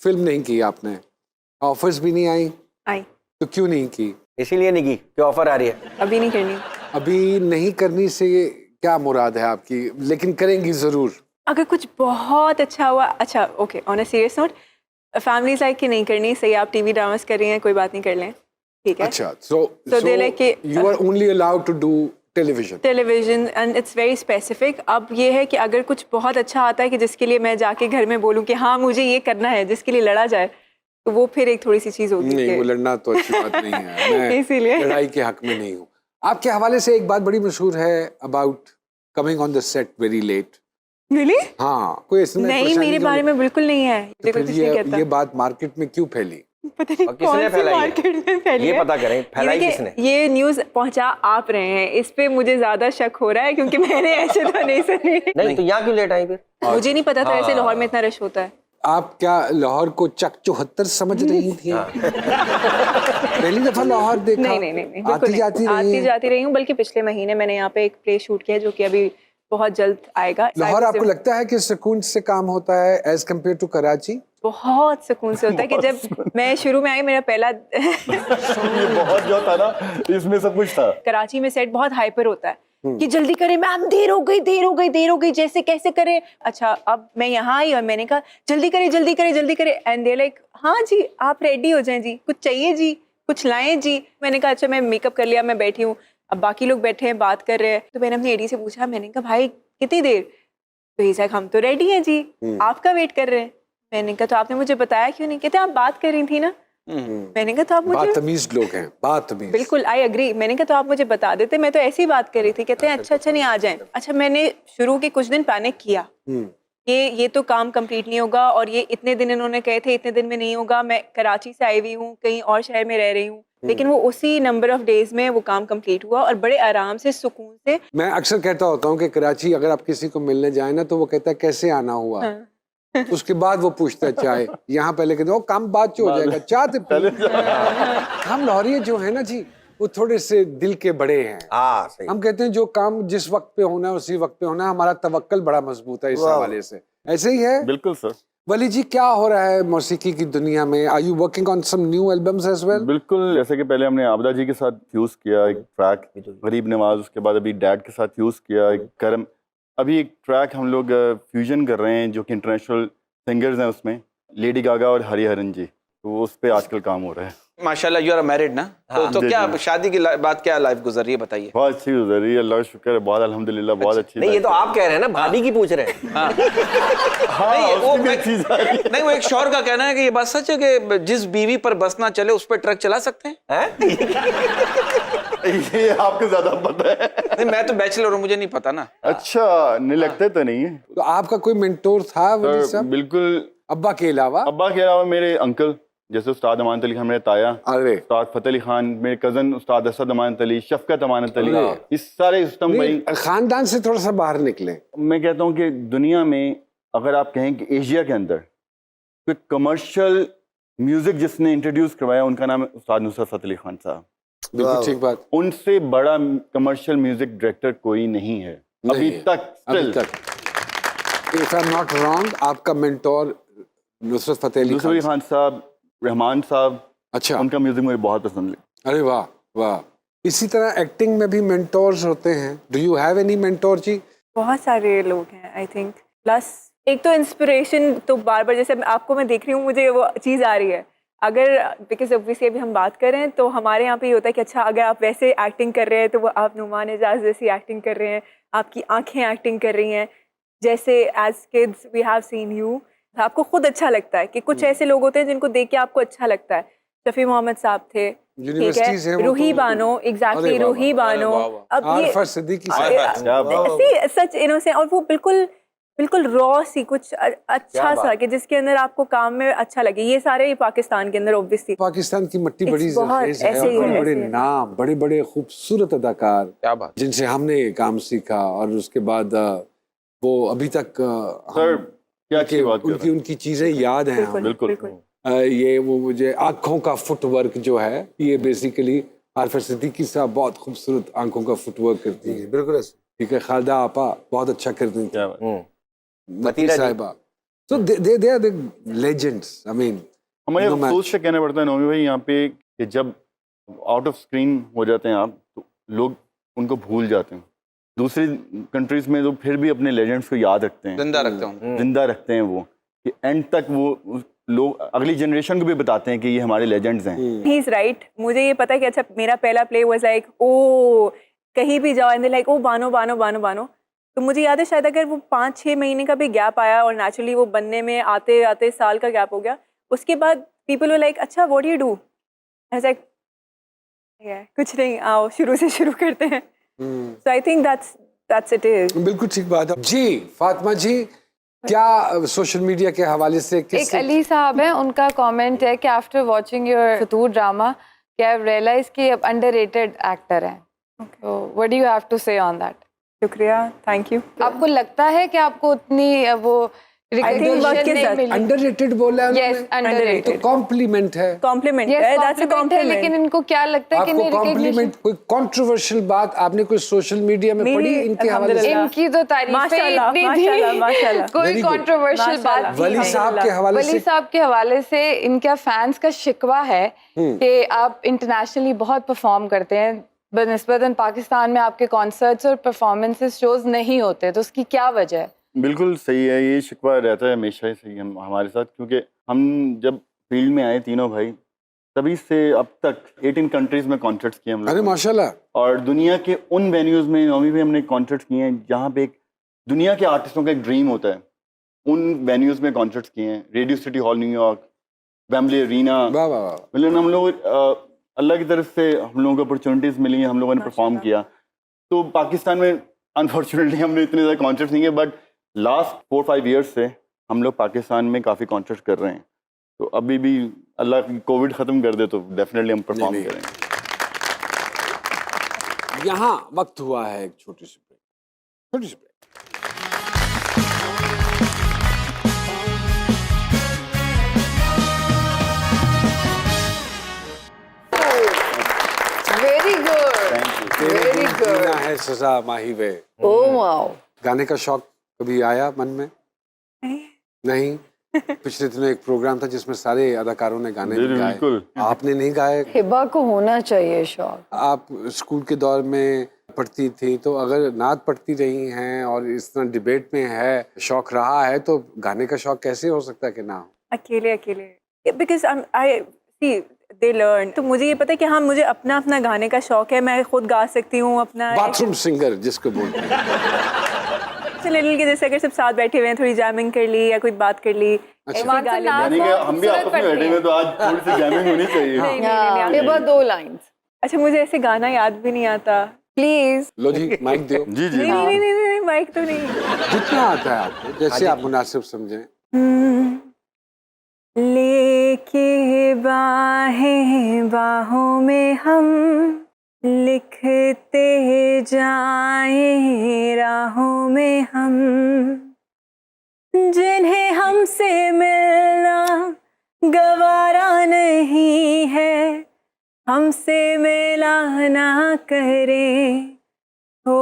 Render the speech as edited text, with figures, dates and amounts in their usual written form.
Film नहीं की आपने, ऑफर्स भी नहीं आई, तो क्यों नहीं की? इसीलिए नहीं की कि ऑफर आ रही है। अभी नहीं करनी। अभी नहीं करने से क्या मुराद है आपकी, लेकिन करेंगी जरूर? अगर कुछ बहुत अच्छा हुआ, अच्छा okay, on a serious note, families like कि नहीं करनी, सही आप टीवी ड्रामास कर रही हैं, कोई बात नहीं, कर लें, ठीक है। अच्छा, so they like कि you are only allowed to do television. Television and it's very specific. अब ये है कि अगर कुछ बहुत अच्छा आता है कि जिसके लिए मैं जाके घर में बोलूँ कि हाँ मुझे ये करना है, जिसके लिए लड़ा जाए, तो वो फिर एक थोड़ी सी चीज़ होती है। नहीं, वो लड़ना तो अच्छी बात नहीं है। मैं इसीलिए लड़ाई के हक में नहीं हूँ। आपके हवाले से एक बात बड़ी मशहूर है about coming on the set very late. Really? हाँ, कोई इसमें नहीं, मेरे बारे में बिल्कुल नहीं है। तो फिर ये बात मार्केट में क्यों फैली? पता नहीं किसने फैलाई है? मार्केट में फैली ये है। पता करें, फैलाई किसने? ये न्यूज़ पहुंचा आप रहे हैं, इस पे मुझे ज्यादा शक हो रहा है क्योंकि मैंने ऐसे तो नहीं सुनी। नहीं तो यहाँ क्यों लेट आई फिर? मुझे नहीं पता था ऐसे लाहौर में इतना रश होता है। आप क्या लाहौर को चक 74 समझ रही थी? पहली दफा लाहौर देखा? नहीं, आती जाती रही हूँ, बल्कि पिछले महीने मैंने यहाँ पे एक प्ले शूट किया जो कि अभी बहुत जल्द आएगा। लाहौर आपको लगता है कि सुकून से काम होता है एज कम्पेयर टू कराची? बहुत सुकून से होता है कि जब मैं शुरू में आई, मेरा पहला ये बहुत जो था ना, इसमें सब कुछ था। कराची में सेट बहुत हाइपर होता है कि जल्दी करें मैम, देर हो गई, जैसे कैसे करें। अच्छा, अब मैं यहाँ आई और मैंने कहा जल्दी करें एंड दे लाइक हाँ जी आप रेडी हो जाएं जी, कुछ चाहिए जी, कुछ लाएं जी। मैंने कहा अच्छा, मैं मेकअप कर लिया, मैं बैठी हूँ, अब बाकी लोग बैठे हैं बात कर रहे हैं। तो मैंने अपने एडी से पूछा, मैंने कहा भाई कितनी देर? तो ये हम तो रेडी हैं जी, आपका वेट कर रहे हैं। मैंने कहा तो आपने मुझे बताया क्यों नहीं? कहते आप बात कर रही थी ना। मैंने कहा तो आप मुझे, बातमीज लोग हैं, बातमीज। बिल्कुल आई एग्री। मैंने कहा तो आप मुझे बता देते, मैं तो ऐसी ही बात कर रही थी। कहते हैं अच्छा नहीं आ जाएं। अच्छा, मैंने शुरू के कुछ दिन पैनिक किया, ये तो काम कंप्लीट नहीं होगा और ये इतने दिन इन्होंने कहे थे, इतने दिन में नहीं होगा। मैं कराची से आई हुई हूँ, कहीं और शहर में रह रही हूँ, लेकिन वो उसी नंबर ऑफ डेज में वो काम कंप्लीट हुआ और बड़े आराम से सुकून से। मैं अक्सर कहता होता हूँ कि कराची अगर आप किसी को मिलने जाए ना तो वो कहता है कैसे आना हुआ। हाँ। उसके बाद वो पूछता है चाय। यहाँ पहले कहते हो काम बाद जो हो जाएगा, चाय तो पी। हम लाहौरी जो है ना जी, वो थोड़े से दिल के बड़े हैं। सही। हम कहते हैं जो काम जिस वक्त पे होना है उसी वक्त पे होना है। हमारा तवक्कल बड़ा मजबूत है इस हवाले से। ऐसे ही है? बिल्कुल सर। वली जी, क्या हो रहा है मौसीकी की दुनिया में? Are you working on some new albums as well? बिल्कुल, जैसे कि पहले हमने आबदा जी के साथ फ्यूज किया एक ट्रैक, गरीब नवाज, उसके बाद अभी डैड के साथ फ्यूज किया एक करम। अभी एक ट्रैक हम लोग फ्यूजन कर रहे हैं जो कि इंटरनेशनल सिंगर्स हैं, उसमें लेडी गागा और हरिहरन जी, तो उस पे आजकल काम हो रहा है। माशाल्लाह यू आर मैरिड ना? तो क्या शादी की बात, क्या लाइफ गुजर रही है बताइए? बहुत अच्छी गुजर रही है, अल्लाह का शुक्र है, बहुत अल्हम्दुलिल्लाह, बहुत अच्छी। नहीं, ये तो आप कह रहे हैं ना, भाभी की पूछ रहे हैं। नहीं, वो एक शौहर का कहना है कि ये बात सच है कि जिस बीवी पर बस ना चले उस पर ट्रक चला सकते हैं। ये आपको ज्यादा पता है। नहीं, मैं तो बैचलर हूँ, मुझे नहीं पता ना। अच्छा, नहीं लगते तो नहीं है। तो आपका कोई मेंटोर था वली साहब? बिल्कुल, अब्बा के अलावा? अब्बा के अलावा मेरे अंकल जैसे उस्ताद अमानत अली खान, मेरे ताया, अरे उस्ताद फतेह अली खान, मेरे कजन उस्ताद असद अमानत अली, शफकत अमानत अली, इस सारे उस्तम भाई। खानदान से थोड़ा सा बाहर निकले। मैं कहता हूँ कि दुनिया में अगर आप कहें कि एशिया के अंदर कोई कमर्शियल म्यूजिक जिसने इंट्रोड्यूस करवाया, उनका नाम है उस्ताद नुसरत फतेह अली खान साहब। बिल्कुल ठीक बात। उनसे बड़ा कमर्शियल म्यूजिक डायरेक्टर कोई नहीं है अभी तक। If I am not wrong, आपका मेंटोर नुसरत फतेह अली खान साहब, रहमान साहब। अच्छा, उनका म्यूजिक मुझे बहुत पसंद है। अरे वाह वाह। इसी तरह एक्टिंग में भी मेंटोर्स होते हैं। Do you have any mentor जी? बहुत सारे लोग हैं आई थिंक। प्लस एक तो इंस्पिरेशन तो बार बार, जैसे आपको मैं देख रही हूँ, मुझे वो चीज़ आ रही है। अगर बिकॉज ऑब्वियसली अभी हम बात कर रहे हैं तो हमारे यहाँ पे ये होता है कि अच्छा अगर आप वैसे एक्टिंग कर रहे हैं तो वो आप नुमान एजाज जैसी एक्टिंग कर रहे हैं, आपकी आंखें एक्टिंग कर रही हैं, जैसे as kids we have seen you. आपको खुद अच्छा लगता है कि कुछ ऐसे लोग होते हैं जिनको देख के आपको अच्छा लगता है। शफी मोहम्मद साहब थे, ठीक है, रूही बानो, एग्जैक्टली रूही बानो। अब ये सच इनोसेंट और वो बिल्कुल रॉ सी कुछ अच्छा सा कि जिसके अंदर आपको काम में अच्छा लगे। ये सारे पाकिस्तान के अंदर ऑब्वियसली, पाकिस्तान की मट्टी बड़ी ज़रख़ेज़ है, बड़े बड़े नाम, बड़े बड़े खूबसूरत अदाकार, क्या बात, जिनसे हमने काम सीखा और उसके बाद वो अभी तक उनकी चीजें याद हैं। बिल्कुल। ये वो मुझे आंखों का फुटवर्क जो है, ये बेसिकली आरफा सिद्दीकी साहब बहुत खूबसूरत आंखों का फुटवर्क करती है। बिल्कुल ठीक है। खालिदा आपा बहुत अच्छा करती हैं। मती साहिबा, So they are the legends. I mean, हमें no matter- अफसोस से कहना पड़ता है नौमी भाई यहाँ पे कि जब आउट ऑफ स्क्रीन हो जाते हैं आप तो लोग उनको भूल जाते हैं। दूसरी कंट्रीज में तो फिर भी अपने लेजेंड्स को याद रखते हैं, जिंदा रखते हैं। जिंदा रखते हैं वो कि एंड तक वो लोग अगली जनरेशन को भी बताते हैं कि ये हमारे लेजेंड्स हैं। He is right. मुझे ये पता है कि अच्छा मेरा पहला प्ले वाज लाइक ओ कहीं भी जाओ and they like oh Bano Bano Bano Bano. तो मुझे याद है शायद अगर वो 5-6 महीने का भी गैप आया और नेचुरली वो बनने में आते आते साल का गैप हो गया, उसके बाद पीपल वर लाइक अच्छा what do you do? I was like कुछ नहीं, आओ शुरू से शुरू करते हैं। So I think that's it is. बिल्कुल ठीक बात है जी। फातिमा जी, क्या सोशल मीडिया के हवाले से एक अली साहब हैं, उनका कमेंट है कि after watching your Fitoor drama कि आई रियलाइज कि अब अंडररेटेड एक्टर हैं। तो what do you have to say on that? शुक्रिया, थैंक यू। आपको लगता है कि आपको उतनी वो वक्त के साथ अंडररेटेड बोला है यस उन्होंने? अंडररेटेड तो कॉम्प्लीमेंट है। कॉम्प्लीमेंट यस है, दैट्स अ कॉम्प्लीमेंट है, लेकिन कॉम्प्लीमेंट। इनको क्या लगता है कि आपको नहीं कॉम्प्लीमेंट रिकॉग्निशन कोई कंट्रोवर्शियल बात आपने कोई सोशल मीडिया में मेरी पढ़ी इनके हवाले से? अल्हम्दुलिल्लाह। इनकी तो तारीफें माशाल्लाह, इतनी माशाल्लाह, थी, माशाल्लाह। कोई Very good. कंट्रोवर्शियल बात माशाल्लाह। नहीं वली है। साहब के हवाले वली से साहब के हवाले से इनका फैंस का शिकवा है कि आप इंटरनेशनली बहुत परफॉर्म करते हैं, बनिस्बतन पाकिस्तान में आपके कॉन्सर्ट्स और परफॉर्मेंसेस शोज नहीं होते, तो उसकी क्या वजह है? बिल्कुल सही है, ये शिकवा रहता है हमेशा ही सही हमारे साथ, क्योंकि हम जब फील्ड में आए तीनों भाई तभी से अब तक 18 कंट्रीज में कॉन्सर्ट्स किए हम अरे लोगों ने। माशाल्लाह। और दुनिया के उन वेन्यूज़ में नौमी भी हमने कॉन्सर्ट्स किए हैं जहाँ पे एक दुनिया के आर्टिस्टों का एक ड्रीम होता है। उन वेन्यूज़ में कॉन्सर्ट्स किए हैं, radio city hall New York, Wembley arena. वाह वाह वाह। मतलब हम लोग अल्लाह की तरफ से हम लोगों को अपॉर्चुनिटीज़ मिली हैं, हम लोगों ने परफॉर्म किया। तो पाकिस्तान में अनफॉर्चुनेटली हमने इतने ज़्यादा कॉन्सर्ट्स नहीं किए, बट लास्ट 4-5 ईयर्स से हम लोग पाकिस्तान में काफ़ी कॉन्सर्ट्स कर रहे हैं। तो अभी भी अल्लाह कोविड ख़त्म कर दे तो डेफिनेटली हम परफॉर्म नहीं। करेंगे। यहाँ वक्त हुआ है एक छोटी सी ब्रेक, छोटी सी break. Very good, very good. जीना है सजा माही वे। Oh wow. गाने का शौक कभी आया मन में? नहीं। पिछले दिनों एक प्रोग्राम था जिसमें सारे अदाकारों ने गाने गाए, बिल्कुल। आपने नहीं गाए। हिबा को होना चाहिए शौक। आप स्कूल के दौर में पढ़ती थी, तो अगर नात पढ़ती रही हैं और इस तरह डिबेट में है, शौक रहा है, तो गाने का शौक कैसे हो सकता है कि ना हो? अकेले because I C they learn. तो मुझे ये पता है कि हाँ मुझे अपना गाने का शौक है, मैं खुद गा सकती हूँ अपना बाथरूम सिंगर जिसको बोलते हैं। लिटिल के जैसे अगर सब साथ बैठे हुए हैं, थोड़ी जैमिंग कर ली या कोई बात कर ली, अच्छा। कोई गा ली। यानी कि हम भी आपस में बैठे हुए तो आज थोड़ी सी जैमिंग होनी चाहिए। नहीं, हिबा 2 लाइंस अच्छा मुझे ऐसे गाना याद भी नहीं आता। प्लीज। लो जी माइक दो। जी जी। नहीं माइक तो नहीं। जितना आता है आपको, जैसे आप मुनासिब समझें। लेके बाहें बाहों में हम लिखते जाएं राहों में हम, जिन्हें हमसे मिलना गवारा नहीं है, हमसे मिला ना करें। ओ